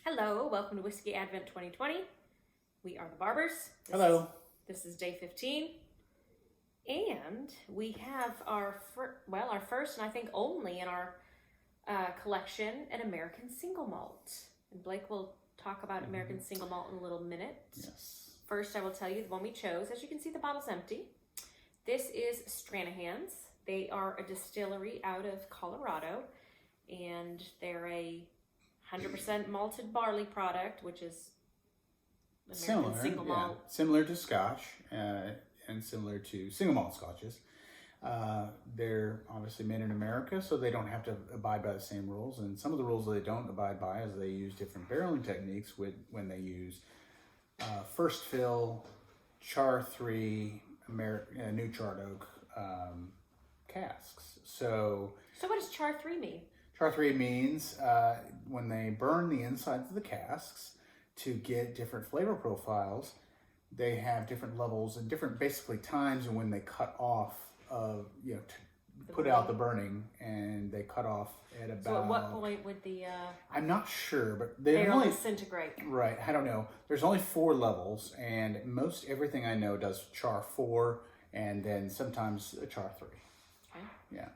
Hello, welcome to Whiskey Advent 2020. We are the Barbers. Hello. This is day 15. And we have our first and I think only in our collection, an American single malt. And Blake will talk about American single malt in a little minute. Yes. First, I will tell you the one we chose. As you can see, the bottle's empty. This is Stranahan's. They are a distillery out of Colorado, and they're a 100% malted barley product, which is American single malt. Similar to Scotch and similar to single malt Scotches. They're obviously made in America, so they don't have to abide by the same rules. And some of the rules they don't abide by is they use different barreling techniques when they use first fill, char 3, new charred oak casks. So what does char 3 mean? Char 3 means when they burn the insides of the casks to get different flavor profiles, they have different levels and different basically times when they cut off put out the burning, and they cut off at about. So at what point would the? I'm not sure, but they only disintegrate. Right, I don't know. There's only 4 levels, and most everything I know does char 4, and then sometimes a char 3. Okay. Yeah.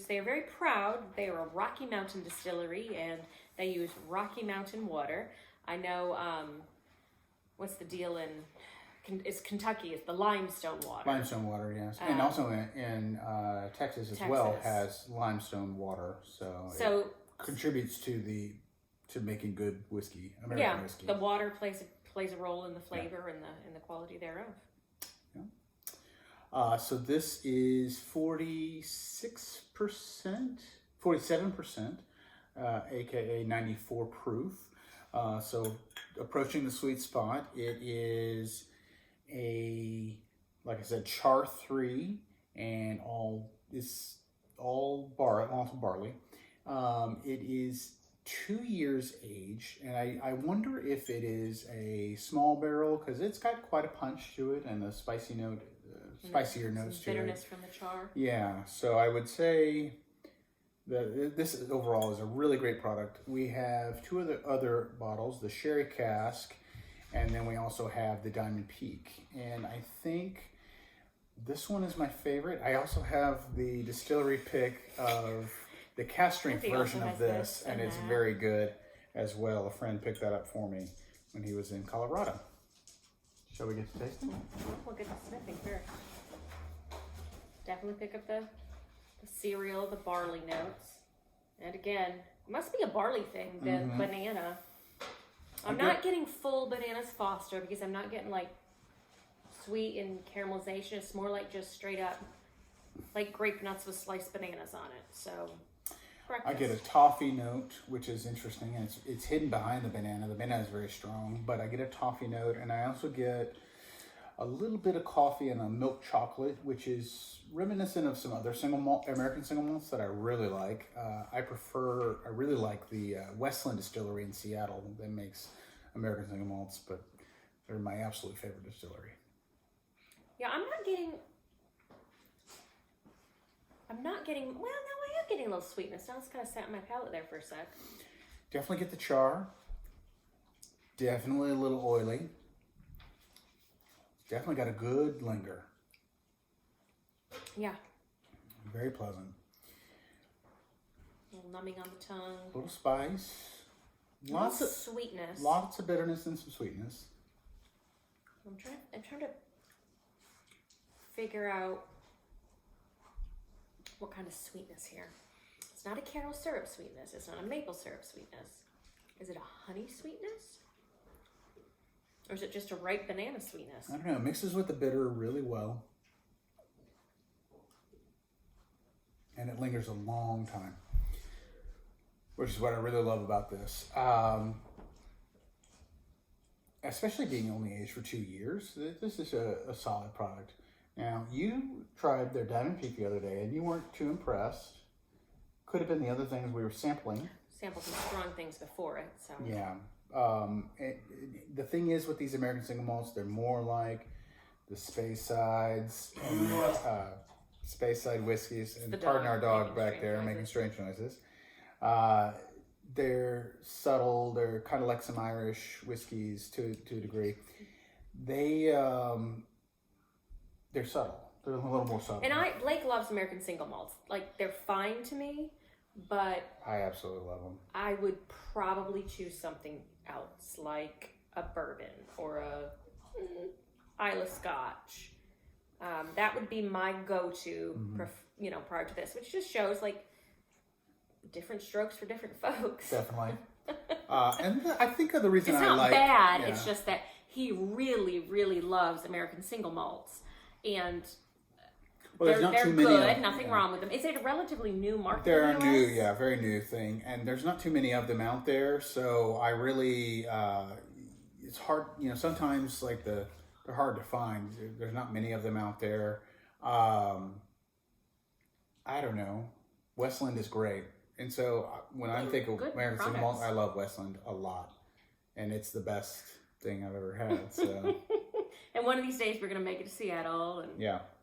They are very proud. They are a Rocky Mountain distillery, and they use Rocky Mountain water. I know, what's the deal it's Kentucky, it's the limestone water. Limestone water, yes. And also in Texas as well has limestone water, so it contributes to making good whiskey, American whiskey. The water plays a role in the flavor and the quality thereof. So this is 47%, aka 94 proof. So approaching the sweet spot. It is like I said, char 3, and all barley. It is 2 years aged, and I wonder if it is a small barrel because it's got quite a punch to it and a spicy note. Spicier notes to it. Bitterness from the char. Yeah, so I would say that this overall is a really great product. We have 2 of the other bottles, the Sherry Cask, and then we also have the Diamond Peak. And I think this one is my favorite. I also have the distillery pick of the cask strength version of this, and it's very good as well. A friend picked that up for me when he was in Colorado. Shall we get to tasting? We'll get to sniffing first. Definitely pick up the cereal, the barley notes. And again, it must be a barley thing, the banana. I'm not getting full bananas Foster because I'm not getting like sweet and caramelization. It's more like just straight up like grape nuts with sliced bananas on it. So breakfast. I get a toffee note, which is interesting, and it's hidden behind the banana. The banana is very strong, but I get a toffee note, and I also get a little bit of coffee and a milk chocolate, which is reminiscent of some other American single malts that I really like. I really like the Westland Distillery in Seattle that makes American single malts, but they're my absolute favorite distillery. Yeah, I'm not getting, well, no, I am getting a little sweetness. Now it's kind of sat in my palate there for a sec. Definitely get the char. Definitely a little oily. Definitely got a good linger. Yeah. Very pleasant. A little numbing on the tongue. A little spice. Lots of sweetness. Lots of bitterness and some sweetness. I'm trying to figure out what kind of sweetness here. It's not a caramel syrup sweetness. It's not a maple syrup sweetness. Is it a honey sweetness? Or is it just a ripe banana sweetness? I don't know. It mixes with the bitter really well. And it lingers a long time, which is what I really love about this. Especially being only aged for 2 years, this is a solid product. Now, you tried their Diamond Peak the other day, and you weren't too impressed. Could have been the other things we were sampling. Sampled some strong things before it, so. Yeah. The thing is with these American single malts, they're more like the Speyside whiskeys. And pardon our dog back there making strange noises. they're subtle. They're kind of like some Irish whiskeys to a degree. They're subtle. They're a little more subtle. And Blake loves American single malts. Like, they're fine to me, but I absolutely love them. I would probably choose something else, like a bourbon or a Isla Scotch. That would be my go-to, prior to this, which just shows like different strokes for different folks. Definitely. And I think the reason it's I not like bad. It's just that he really, really loves American single malts, and they're too many good. Nothing wrong with them. Is it a relatively new market? They're a new, very new thing, and there's not too many of them out there. So I really, it's hard. Sometimes like they're hard to find. There's not many of them out there. I don't know. Westland is great, and so when I think of American single malt, I love Westland a lot, and it's the best thing I've ever had. So. And one of these days we're going to make it to Seattle and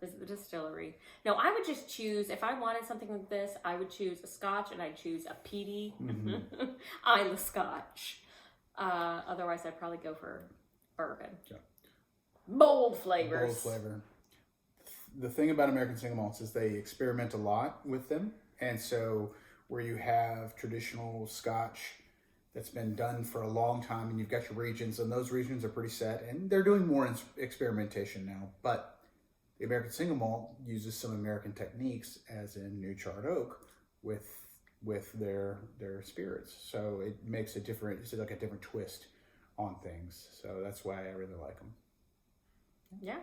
visit the distillery. No, I would just choose, if I wanted something like this, I would choose a Scotch and I'd choose a peaty Isla Scotch. Otherwise, I'd probably go for bourbon. Yeah. Bold flavors. Bold flavor. The thing about American single malts is they experiment a lot with them. And so where you have traditional Scotch that's been done for a long time, and you've got your regions, and those regions are pretty set, and they're doing more experimentation now. But the American single malt uses some American techniques, as in new charred oak, with their spirits. So it makes it's like a different twist on things. So that's why I really like them. Yeah.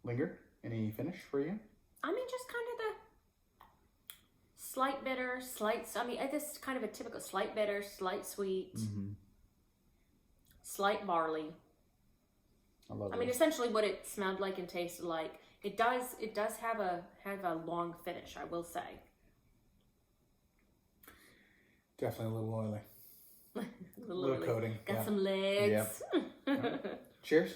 Linger, any finish for you? I mean, just kind of the slight bitter, this is kind of a typical slight bitter, slight sweet, slight barley. I love it. I mean, essentially what it smelled like and tasted like. It does have a long finish, I will say. Definitely a little oily. a little coating. Got some legs. Yep. Cheers.